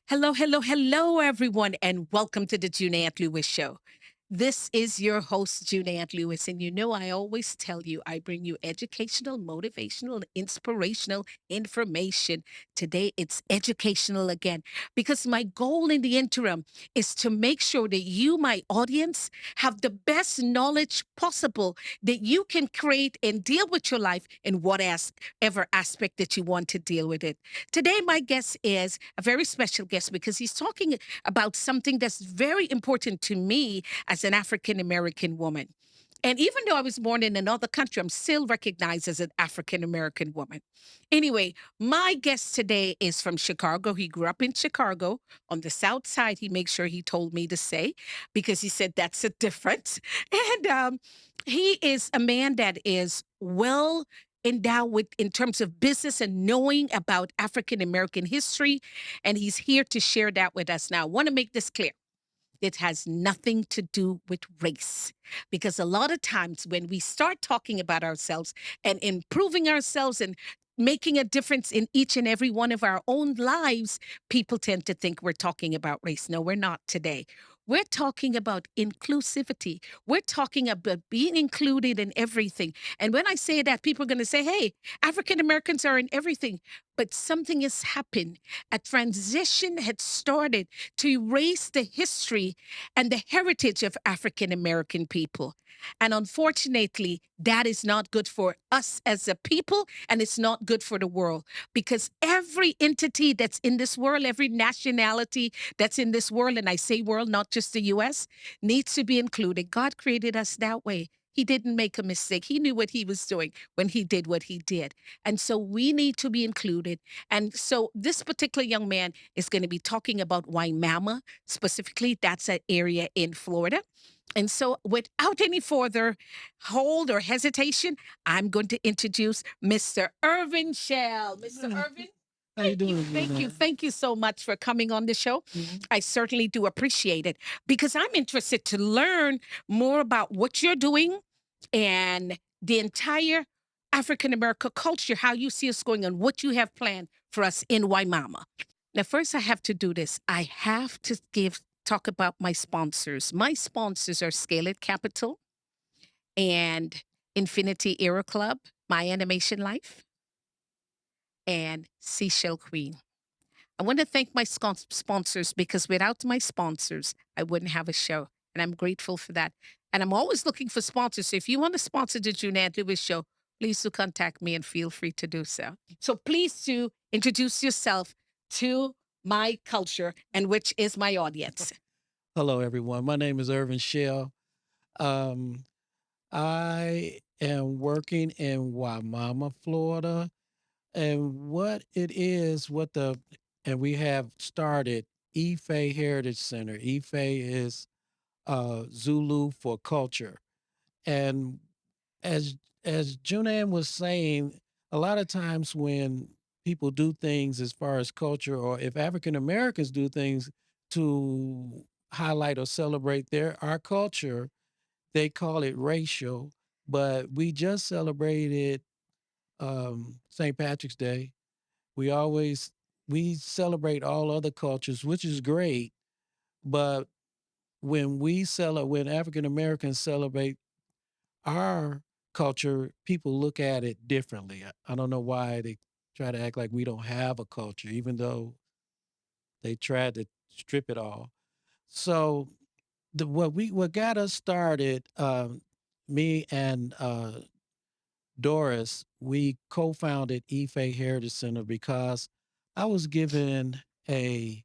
Hello, hello, hello, everyone, and welcome to the Juneann Lewis Show. This is your host, Juneann Lewis, and you know I always tell you I bring you educational, motivational, and inspirational information. Today it's educational again because my goal in the interim is to make sure that you, my audience, have the best knowledge possible that you can create and deal with your life in whatever aspect that you want to deal with it. Today, my guest is a very special guest because he's talking about something that's very important to me as an African American woman. And even though I was born in another country, I'm still recognized as an African American woman. Anyway, my guest today is from Chicago. He grew up in Chicago on the South Side. He makes sure he told me to say because he said that's a difference. And he is a man that is well endowed with in terms of business and knowing about African American history. And he's here to share that with us now. I want to make this clear. It has nothing to do with race. Because a lot of times when we start talking about ourselves and improving ourselves and making a difference in each and every one of our own lives, people tend to think we're talking about race. No, we're not today. We're talking about inclusivity. We're talking about being included in everything. And when I say that, people are going to say, hey, African Americans are in everything. But something has happened. A transition had started to erase the history and the heritage of African American people. And unfortunately, that is not good for us as a people, and it's not good for the world because every entity that's in this world, every nationality that's in this world, and I say world, not just the US, needs to be included. God created us that way. He didn't make a mistake. He knew what he was doing when he did what he did. And so we need to be included. And so this particular young man is going to be talking about Wimauma, specifically, that's an area in Florida. And so, without any further hold or hesitation, I'm going to introduce Mr. Irvin Shell. Mr. Irvin, How you doing, thank you, Juneann? thank you so much for coming on the show. I certainly do appreciate it because I'm interested to learn more about what you're doing and the entire African American culture, how you see us going, and what you have planned for us in Waimama. Now, first, I have to do this. I have to talk about my sponsors. My sponsors are Scale It Capital and Infinity Era Club, My Animation Life, and Seashell Queen. I want to thank my sponsors because without my sponsors, I wouldn't have a show. And I'm grateful for that. And I'm always looking for sponsors. So if you want to sponsor the Juneann Lewis Show, please do contact me and feel free to do so. So please do introduce yourself to my culture and which is my audience. Hello, everyone. My name is Irvin Shell. Um, I am working in Wimauma, Florida, and and we have started IFI Heritage Center. IFI is Zulu for culture, and as as Juneann was saying, a lot of times when people do things as far as culture, or if African Americans do things to highlight or celebrate our culture, they call it racial. But we just celebrated St. Patrick's Day. We always we celebrate all other cultures, which is great. But when African Americans celebrate our culture, people look at it differently. I don't know why they try to act like we don't have a culture, even though they tried to strip it all. So what got us started, me and Doris, we co-founded IFA Heritage Center because I was given a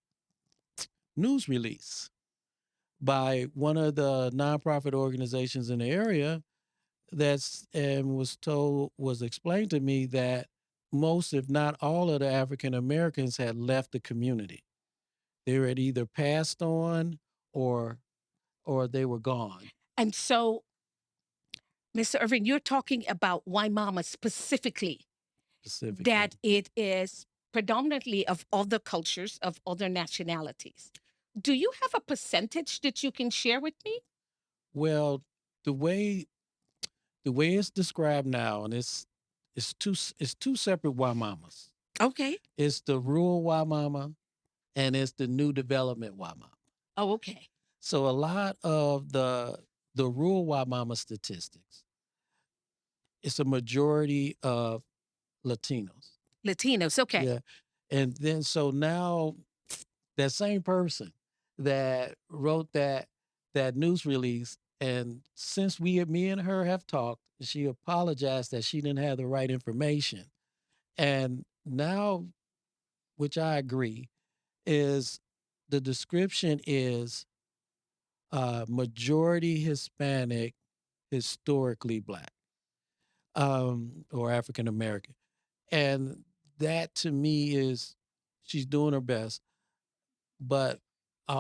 news release by one of the nonprofit organizations in the area that's and was explained to me that most, if not all, of the African Americans had left the community. They had either passed on or they were gone. And so, Mr. Irvin, you're talking about Waimama specifically, that Specifically. it is predominantly of other cultures, of other nationalities. Do you have a percentage that you can share with me? Well, the way it's described now, and it's two separate Waimamas. Okay. It's the rural Waimama and it's the new development Wimauma. Oh, okay. So a lot of the rural Wimauma statistics, it's a majority of Latinos. Latinos. Okay. Yeah. And then so now that same person that wrote that news release, and since me and her have talked, she apologized that she didn't have the right information. And now, which I agree, is the description is majority Hispanic, historically black, or African American. And that to me is she's doing her best. But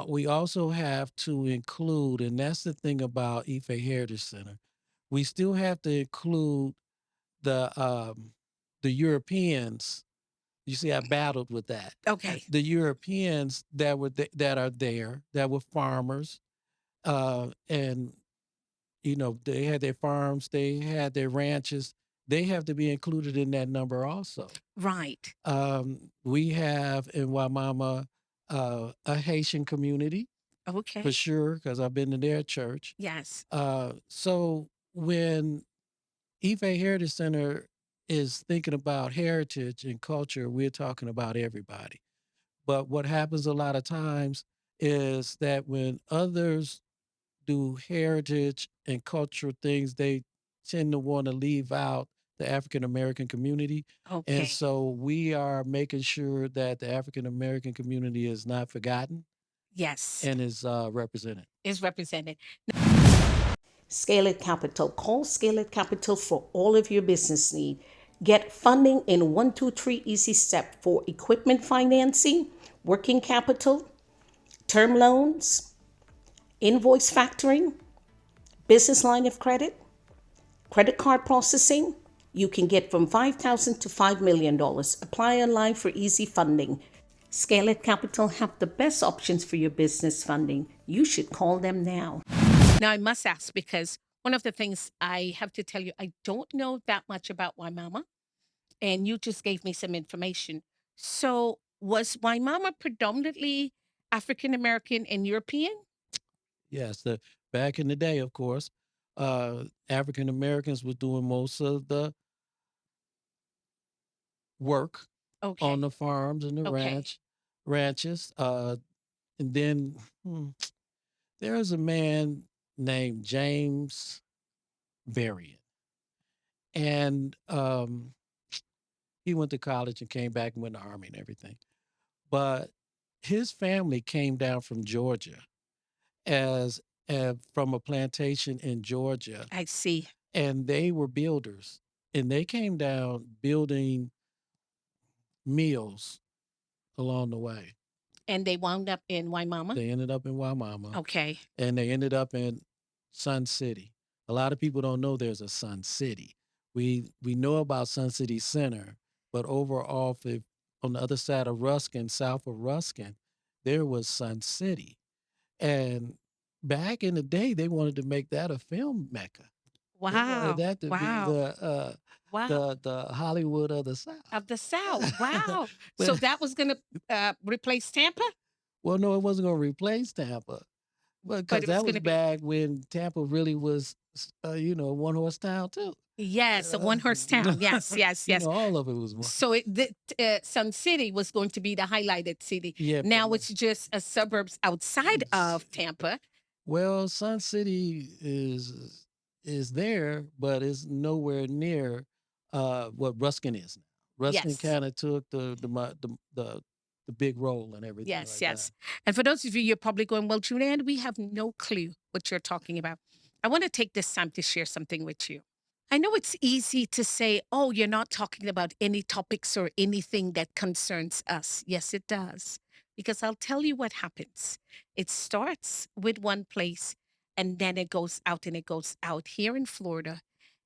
we also have to include, and that's the thing about IFI Heritage Center, we still have to include the the Europeans. You see, I battled with that. Okay. The Europeans that are there, that were farmers, and they had their farms, they had their ranches. They have to be included in that number also. Right. We have in Waimama a Haitian community for Okay. sure because I've been to their church. Yes. So when IFA Heritage Center is thinking about heritage and culture, we're talking about everybody. But what happens a lot of times is that when others do heritage and cultural things, they tend to want to leave out the African American community. And Okay. so we are making sure that the African American community is not forgotten Yes. and is represented. Is represented. Scale It Capital. Call Scale It Capital for all of your business need. Get funding in 1, 2, 3 easy step for equipment financing, working capital, term loans, invoice factoring, business line of credit card processing. You can get from $5,000 to $5 million. Apply online for easy funding. Scale It Capital have the best options for your business funding. You should call them now. Now, I must ask because one of the things I have to tell you, I don't know that much about Wimauma, and you just gave me some information. So, was Wimauma predominantly African American and European? Yes, the back in the day, of course, African Americans were doing most of the work on Okay. the farms and the Okay. ranches. And then there's a man named James Varian, and he went to college and came back and went to the army and everything. But his family came down from Georgia as from a plantation in Georgia, I see. and they were builders, and they came down building mills along the way. And they wound up in Wimauma? They ended up in Wimauma, Okay. and they ended up in Sun City. A lot of people don't know there's a Sun City. We know about Sun City Center, but over off on the other side of Ruskin, south of Ruskin, there was Sun City. And back in the day, they wanted to make that a film mecca. They wanted Wow. that to be Wow. Wow. the Hollywood of the South. Of the South. Wow. So But that was going to replace Tampa, well, no, it wasn't going to replace Tampa. Well, but because it was that going was to be, back when Tampa really was, one horse town too. yes, a one horse town. Yes, yes, yes. All of it was one. So Sun City was going to be the highlighted city. Yeah, Now it's just a suburbs outside of Tampa. well, Sun City is there, but it's nowhere near what Ruskin is now. Ruskin Yes. kind of took the big role and everything Yes, like that. yes. And for those of you, you're probably going, well, Juneann, we have no clue what you're talking about. I want to take this time to share something with you. I know it's easy to say, oh, you're not talking about any topics or anything that concerns us. Yes, it does. Because I'll tell you what happens. It starts with one place and then it goes out and it goes out. Here in Florida,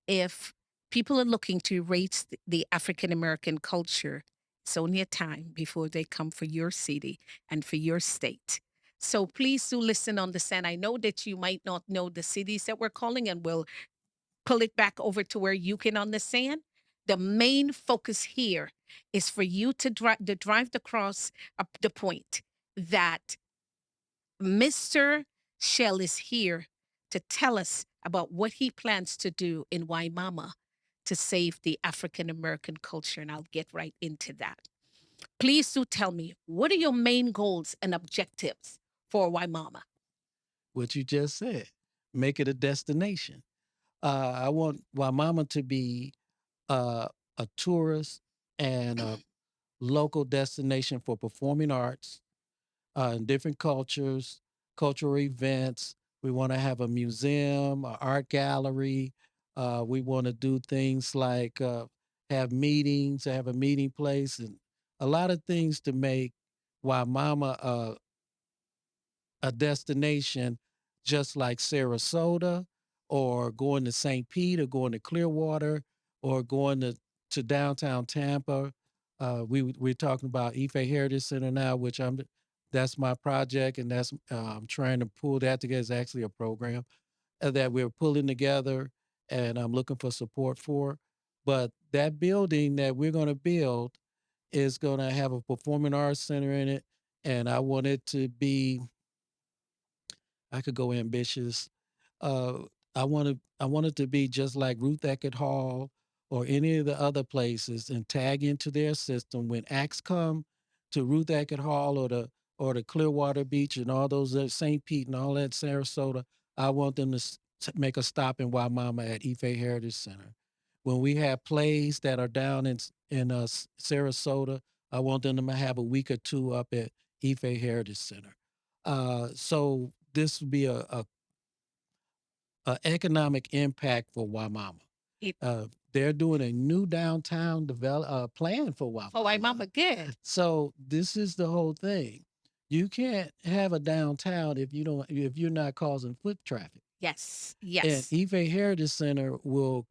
if people are looking to erase the African American culture, it's only a time before they come for your city and for your state. So please do listen, understand. I know that you might not know the cities that we're calling, and we'll pull it back over to where you can understand. The main focus here is for you to drive the cross up the point. that Mr. Shell is here to tell us about what he plans to do in Wimauma to save the African American culture. And I'll get right into that. Please do tell me, what are your main goals and objectives for Wimauma? What you just said, make it a destination. I want Waimama to be a tourist and a local destination for performing arts, different cultures, cultural events. We want to have a museum, an art gallery. We want to do things like have meetings, have a meeting place, and a lot of things to make Waimama a destination just like Sarasota or going to St. Pete or going to Clearwater or going to downtown Tampa. We're talking about IFI Heritage Center now, which that's my project, and that's I'm trying to pull that together. It's actually a program that we're pulling together, and I'm looking for support for. But that building that we're going to build is going to have a performing arts center in it, and I want it to be I could go ambitious. Uh, I want it to be just like Ruth Eckerd Hall or any of the other places and tag into their system when acts come to Ruth Eckerd Hall or the Clearwater Beach and all those St. Pete and all that Sarasota. I want them to make a stop in Wimauma at IFI Heritage Center. When we have plays that are down in Sarasota, I want them to have a week or two up at IFI Heritage Center. So this would be a economic impact for Wimauma. It, They're doing a new downtown develop plan for for Wimauma. Wimauma, good. So this is the whole thing. You can't have a downtown if you're not causing foot traffic. Yes, And yes. Ife Heritage Center will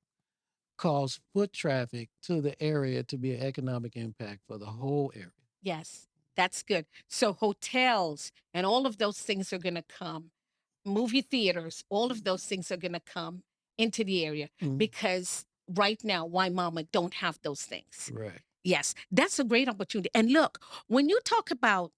cause foot traffic to the area to be an economic impact for the whole area. Yes, that's good. So hotels and all of those things are going to come. Movie theaters, all of those things are going to come into the area Mhm. because right now, why mama don't have those things. Correct. Yes, that's a great opportunity. And look, when you talk about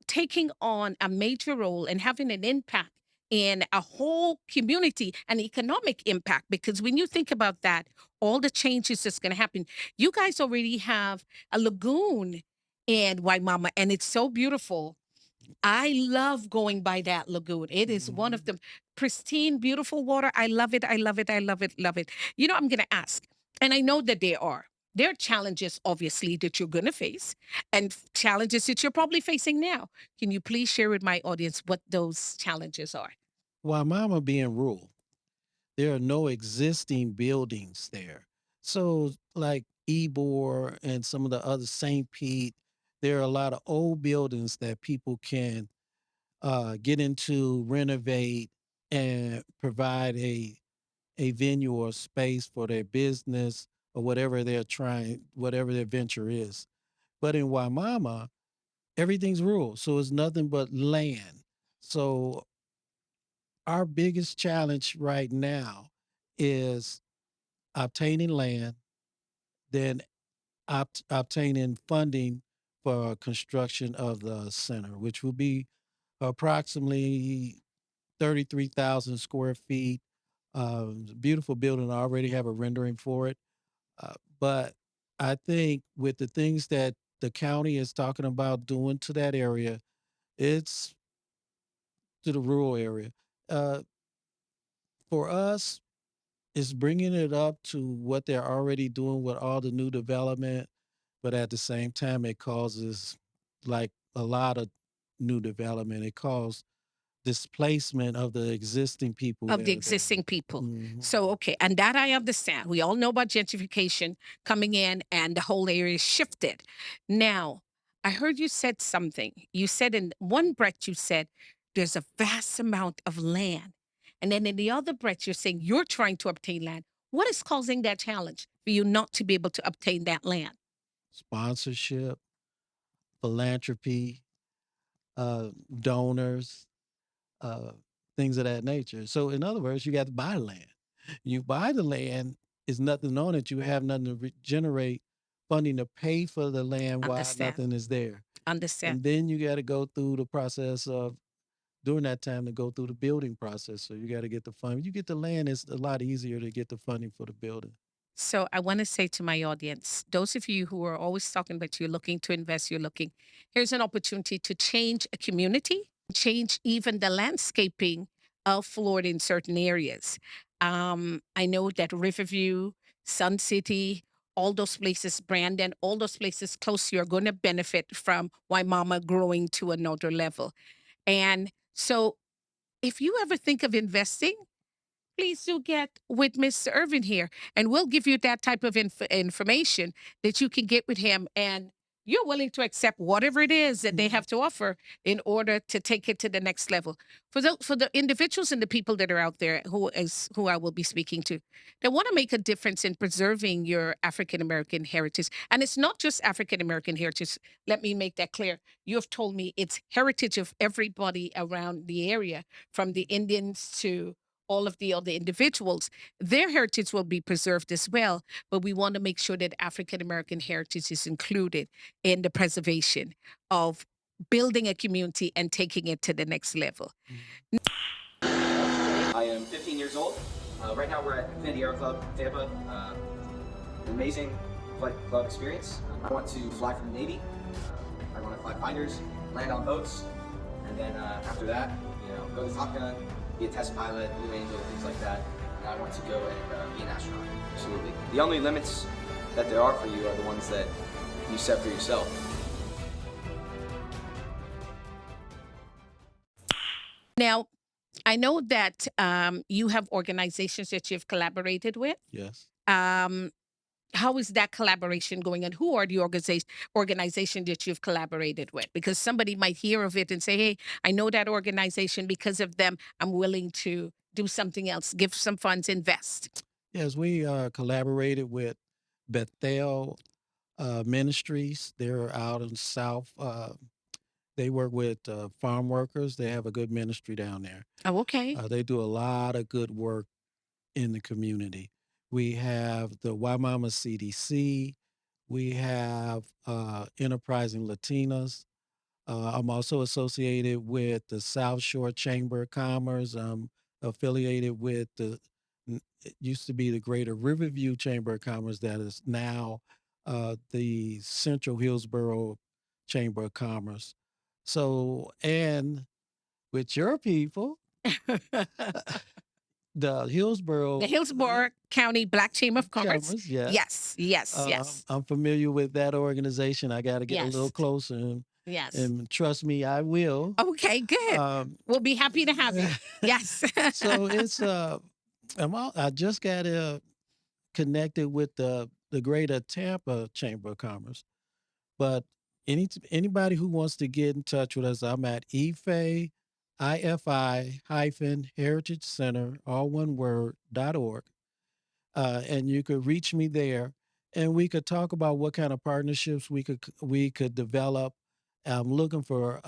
taking on a major role and having an impact in a whole community, an economic impact, because when you think about that, all the changes that's going to happen, you guys already have a lagoon in Waimama, and it's so beautiful. I love going by that lagoon. It is one of Mhm. the pristine, beautiful water. I love it. I love it. I love it. Love it. You know, I'm going to ask, and I know that there are. There are challenges, obviously, that you're going to face and challenges that you're probably facing now. Can you please share with my audience what those challenges are? Wimauma being rural, there are no existing buildings there. So, like Ebor and some of the other St. Pete, there are a lot of old buildings that people can get into, renovate, and provide a venue or space for their business or whatever their venture is. But in Waimama, everything's rural, so it's nothing but land. So our biggest challenge right now is obtaining land, then obtaining funding for construction of the center, which will be approximately 33,000 square feet. Beautiful building. I already have a rendering for it. But I think with the things that the county is talking about doing to that area, it's to the rural area. Uh, for us, it's bringing it up to what they're already doing with all the new development, but at the same time, it causes like a lot of new development. It causes displacement of the existing people Of the that are there. existing people. Mhm. So, okay, and that I understand. We all know about gentrification coming in and the whole area is shifted. Now, I heard you said something. You said in one breath, you said there's a vast amount of land. And then in the other breath, you're saying you're trying to obtain land. What is causing that challenge for you not to be able to obtain that land? Sponsorship, philanthropy, donors, uh, things of that nature. So, in other words, you got to buy land. You buy the land, is nothing on it. You have nothing to generate funding to pay for the land while Understand. nothing is there. Understand. And then you got to go through the process of during that time to go through the building process. So you got to get the funding. You get the land, it's a lot easier to get the funding for the building. So I want to say to my audience, those of you who are always talking about you're looking to invest, here's an opportunity to change a community, change even the landscaping of Florida in certain areas. I know that Riverview, Sun City, all those places, Brandon, all those places close to you are going to benefit from Wimauma growing to another level. And so if you ever think of investing, please do get with Mr. Irvin here, and we'll give you that type of information that you can get with him. And you're willing to accept whatever it is that they have to offer in order to take it to the next level. For the individuals and the people that are out there who I will be speaking to, they want to make a difference in preserving your African American heritage. And it's not just African American heritage. Let me make that clear. You have told me it's heritage of everybody around the area, from the Indians to all of the other individuals. Their heritage will be preserved as well, but we want to make sure that African American heritage is included in the preservation of building a community and taking it to the next level. I am 15 years old. Right now we're at Infinity Air Club, Tampa. An amazing flight club experience. I want to fly for the Navy. I want to fly fighters, land on boats, and then after that, go to Top Gun, be a test pilot, Blue Angel, things like that. And I want to go and be an astronaut. Absolutely. The only limits that there are for you are the ones that you set for yourself. Now, I know that you have organizations that you've collaborated with. Yes. How is that collaboration going, and who are the organization that you've collaborated with? Because somebody might hear of it and say, hey, I know that organization. Because of them, I'm willing to do something else, give some funds, invest. Yes, we collaborated with Bethel Ministries. They're out in South. They work with farm workers. They have a good ministry down there. Oh, okay. They do a lot of good work in the community. We have the Wimauma CDC. We have Enterprising Latinas. I'm also associated with the South Shore Chamber of Commerce. I'm affiliated with it used to be the Greater Riverview Chamber of Commerce, that is now the Central Hillsborough Chamber of Commerce. So, and with your people, the Hillsborough The Hillsborough County Black Chamber of Commerce. Chambers, yes. Yes, yes, yes, I'm familiar with that organization. I got to get a little yes, closer, and, yes. and trust me, I will. Okay, good. We'll be happy to have you. Yes. So it's I just got connected with the Greater Tampa Chamber of Commerce, but anybody who wants to get in touch with us, I'm at IFI Heritage Center, all one word, .org. And you could reach me there, and we could talk about what kind of partnerships we could develop. I'm looking for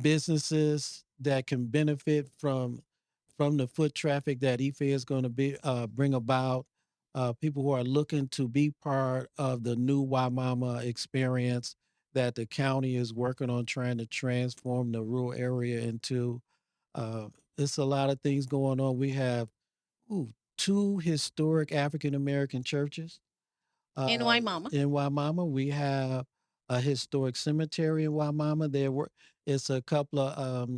businesses that can benefit from the foot traffic that IFE is going to be bring about. People who are looking to be part of the new Wimauma experience that the county is working on, trying to transform the rural area into. It's a lot of things going on. We have ooh, two historic African American churches In Wimauma. in Wimauma. We have a historic cemetery in Wimauma. It's a couple of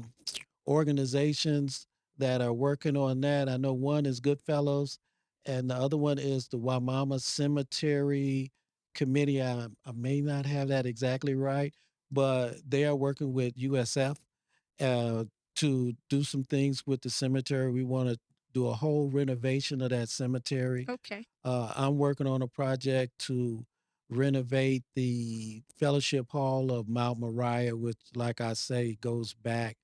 organizations that are working on that. I know one is Goodfellows, and the other one is the Wimauma Cemetery Committee. I may not have that exactly right, but they are working with USF uh, to do some things with the cemetery. We want to do a whole renovation of that cemetery. Okay. I'm working on a project to renovate the Fellowship Hall of Mount Moriah, which, like I say, goes back.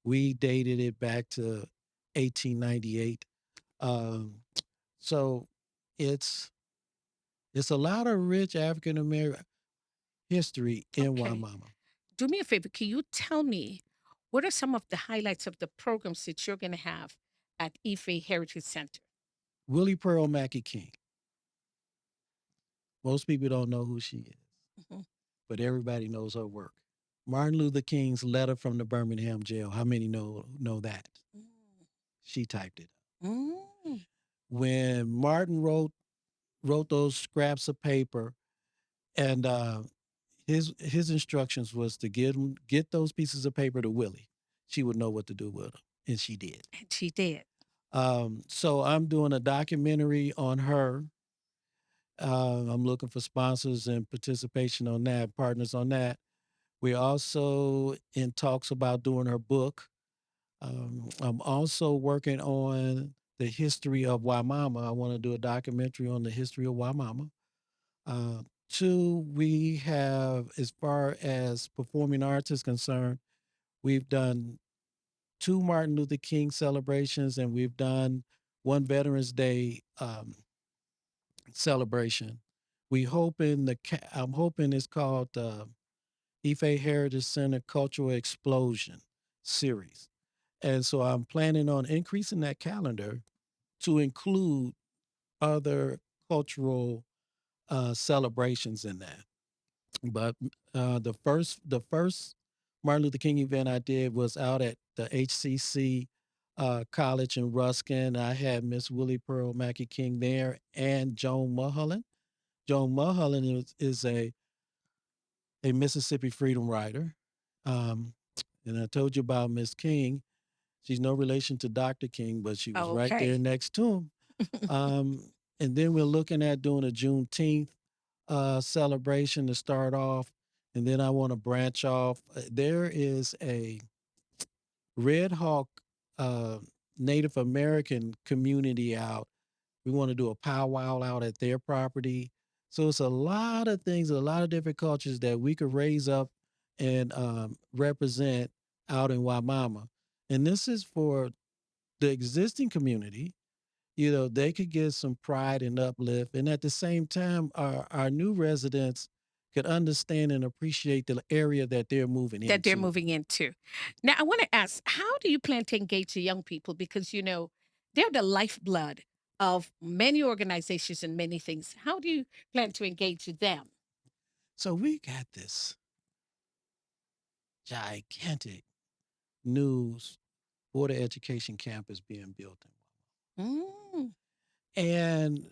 We dated it back to 1898. Um, so it's it's a lot of rich African American history in Okay. Wimauma. Do me a favor. Can you tell me what are some of the highlights of the programs that you're going to have at IFI Heritage Center? Willie Pearl Mackey King. Most people don't know who she is. Mhm. but everybody knows her work. Martin Luther King's letter from the Birmingham jail. How many know that? She typed it. Mm. When Martin wrote those scraps of paper, and his instructions was to get those pieces of paper to Willie. She would know what to do with them, and she did. And she did. So I'm doing a documentary on her. I'm looking for sponsors and participation on that, partners on that. We're also in talks about doing her book. I'm also working on the history of Wimauma. I want to do a documentary on the history of Wimauma. Uh, Two, we have, as far as performing arts is concerned, we've done two Martin Luther King celebrations, and we've done one Veterans Day celebration. I'm hoping it's called IFI Heritage Center Cultural Explosion series. And so I'm planning on increasing that calendar to include other cultural celebrations in that. But the first Martin Luther King event I did was out at the HCC College in Ruskin. I had Miss Willie Pearl Mackey King there and Joan Mulholland. Joan Mulholland is a Mississippi freedom rider. Um, and I told you about Miss King. She's no relation to Dr. King, but she was right there Okay. next to him. Um, and then we're looking at doing a Juneteenth celebration to start off. And then I want to branch off. There is a Red Hawk uh, Native American community out. We want to do a powwow out at their property. So it's a lot of things, a lot of different cultures that we could raise up and represent out in Waimama. And this is for the existing community. They could get some pride and uplift. And at the same time, our new residents could understand and appreciate the area that they're moving That they're into. moving into. Now, I want to ask, how do you plan to engage the young people? Because, they're the lifeblood of many organizations and many things. How do you plan to engage them? So we got this gigantic news Board of Education campus being built Mm. in. And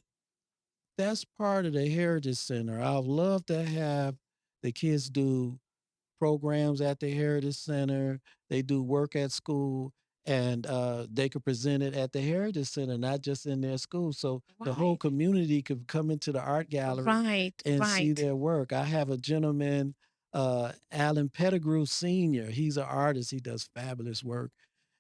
that's part of the Heritage Center. I'd love to have the kids do programs at the Heritage Center. They do work at school, and they could present it at the Heritage Center, not just in their school. So the whole Right. community could come into the art gallery Right. and see Right. their work. I have a gentleman, Alan Pettigrew Sr. He's an artist. He does fabulous work,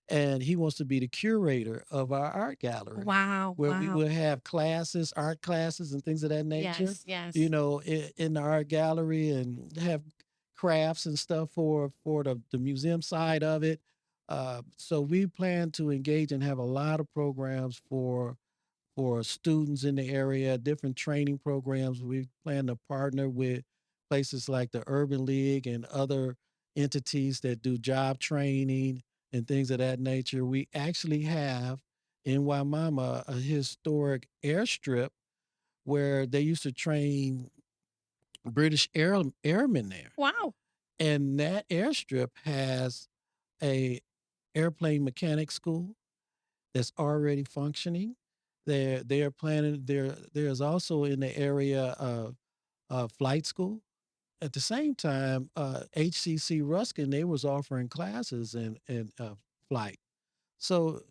and he wants to be the curator of our art gallery, Wow. where we Wow. will have classes, art classes, and things of that nature. Yes. Yes. In the art gallery, and have crafts and stuff for the museum side of it. So we plan to engage and have a lot of programs for students in the area, different training programs. We plan to partner with places like the Urban League and other entities that do job training and things of that nature. We actually have in Waimama a historic airstrip where they used to train airmen there. Wow. And that airstrip has a airplane mechanic school that's already functioning. They are planning there's also in the area flight school. At the same time, HCC Ruskin, they was offering classes in flight. So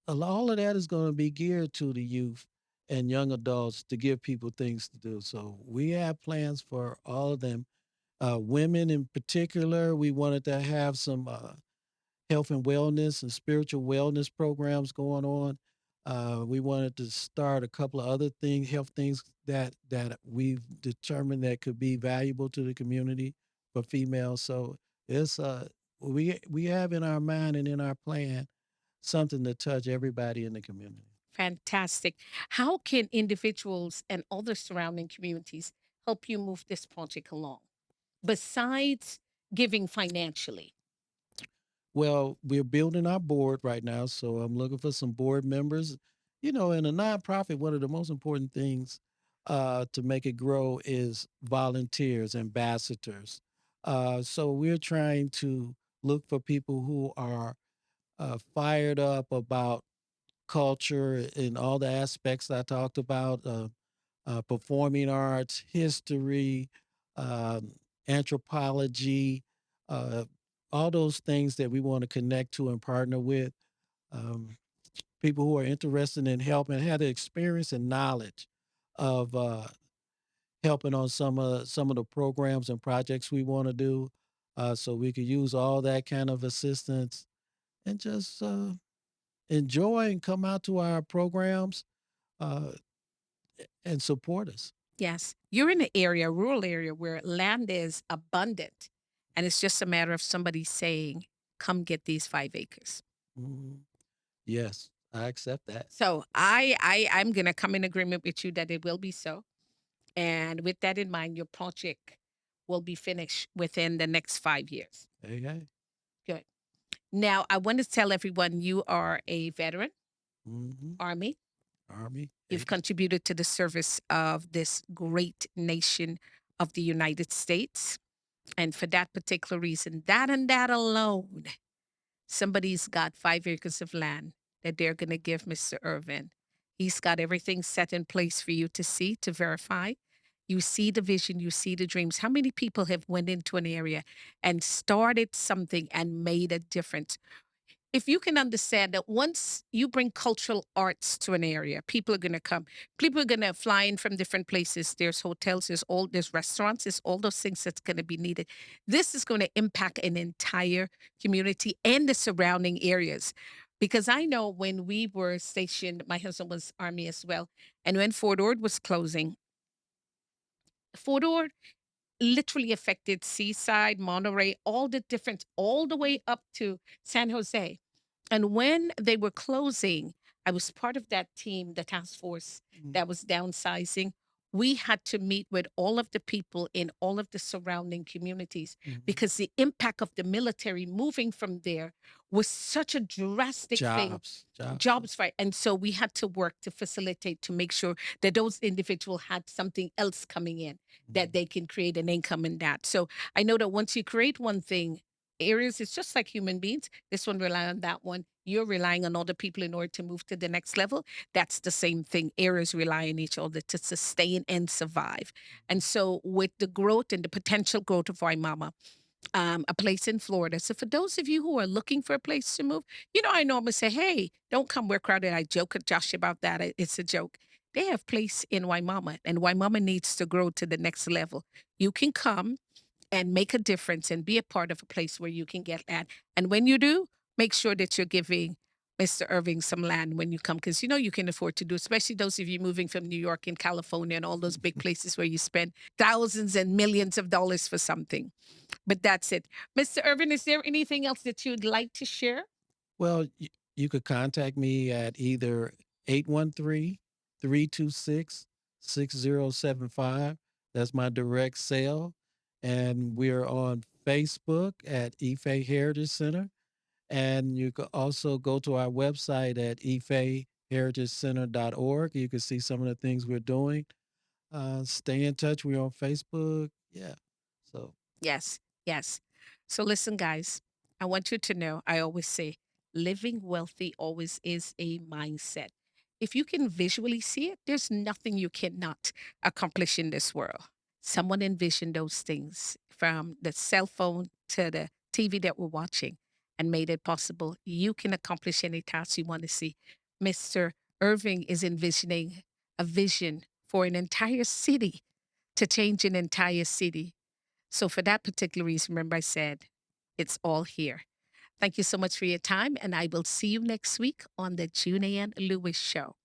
all of that is going to be geared to the youth and young adults to give people things to do. So we have plans for all of them. Women in particular, we wanted to have some health and wellness and spiritual wellness programs going on. We wanted to start a couple of other things, health things that we've determined that could be valuable to the community for females. So it's we have in our mind and in our plan something to touch everybody in the community. Fantastic. How can individuals and other surrounding communities help you move this project along besides giving financially? Well, we're building our board right now, so I'm looking for some board members. In a nonprofit, one of the most important things to make it grow is volunteers, ambassadors. So we're trying to look for people who are fired up about culture in all the aspects I talked about, performing arts, history, um, anthropology, uh, all those things that we want to connect to and partner with. Um, People who are interested in helping, had the experience and knowledge of helping on some of the programs and projects we want to do, so we could use all that kind of assistance and just enjoy and come out to our programs uh, and support us. Yes. You're in an area, a rural area where land is abundant. And it's just a matter of somebody saying, come get these 5 acres. Mhm. Yes, I accept that. So I'm gonna come in agreement with you that it will be so. And with that in mind, your project will be finished within the next 5 years. Hey, hey. Good. Now I want to tell everyone you are a veteran, Hmm. Army. Army, You've 80. contributed to the service of this great nation of the United States. And for that particular reason, that and that alone, somebody's got 5 acres of land that they're going to give Mr. Irvin. He's got everything set in place for you to see, to verify. You see the vision, you see the dreams. How many people have went into an area and started something and made a difference? If you can understand that once you bring cultural arts to an area, people are going to come. People are going to fly in from different places. There's hotels, there's restaurants, there's all those things that's going to be needed. This is going to impact an entire community and the surrounding areas. Because I know when we were stationed, my husband was Army as well, and when Fort Ord was closing, Fort Ord literally affected Seaside, Monterey, all the different, all the way up to San Jose. And when they were closing, I was part of that team, the task force Mhm. that was downsizing. We had to meet with all of the people in all of the surrounding communities Mhm. because the impact of the military moving from there was such a drastic thing. Jobs. Jobs, right? And so we had to work to facilitate to make sure that those individuals had something else coming in that Mhm. they can create an income in that. So I know that once you create one thing, areas, it's just like human beings. This one rely on that one. You're relying on other people in order to move to the next level. That's the same thing. Areas rely on each other to sustain and survive. And so with the growth and the potential growth of Waimama, a place in Florida. So for those of you who are looking for a place to move, I normally say, hey, don't come where crowded. I joke with Josh about that. It's a joke. They have place in Wimauma, and Wimauma needs to grow to the next level. You can come and make a difference and be a part of a place where you can get land. And when you do, make sure that you're giving Mr. Irving some land when you come, because you can afford to do, especially those of you moving from New York and California and all those big places where you spend thousands and millions of dollars for something. But that's it. Mr. Irvin, is there anything else that you'd like to share? Well, you could contact me at either 813-326-6075. That's my direct cell. And we're on Facebook at IFI Heritage Center. And you could also go to our website at ifaheritage.center.org. You can see some of the things we're doing. Stay in touch. We're on Facebook. Yeah. So, Yes, yes. So listen, guys, I want you to know I always say living wealthy always is a mindset. If you can visually see it, there's nothing you cannot accomplish in this world. Someone envisioned those things from the cell phone to the TV that we're watching and made it possible. You can accomplish any task you want to see. Mr. Irving is envisioning a vision for an entire city, to change an entire city. So, for that particular reason, remember I said it's all here. Thank you so much for your time, and I will see you next week on the Juneann Lewis Show.